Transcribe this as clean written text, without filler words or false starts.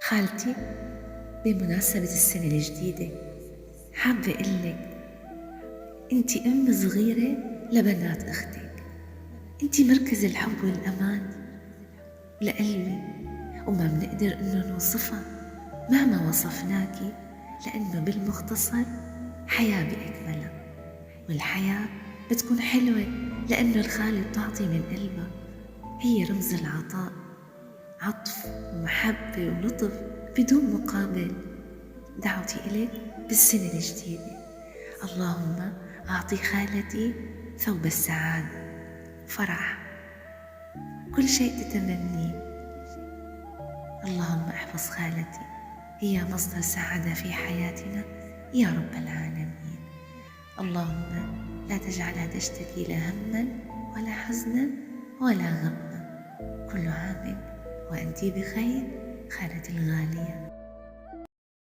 خالتي، بمناسبة السنة الجديدة حابة أقلك أنتِ أم صغيرة لبنات أختك، أنتِ مركز الحب والأمان لقلبي، وما بنقدر إنه نوصفها مهما وصفناكِ، لأنه بالمختصر حياة بأكملها، والحياة بتكون حلوة لأنه الخالة بتعطي من قلبها، هي رمز العطاء، عطف ومحبة ولطف بدون مقابل. دعوتي إليك بالسنة الجديدة، اللهم أعطي خالتي ثوب السعادة، فرح، كل شيء تتمنيه. اللهم احفظ خالتي، هي مصدر سعادة في حياتنا يا رب العالمين. اللهم لا تجعلها تشتكي لا هما ولا حزنا ولا غما. كل عام وأنتِ بخير خالتي الغالية.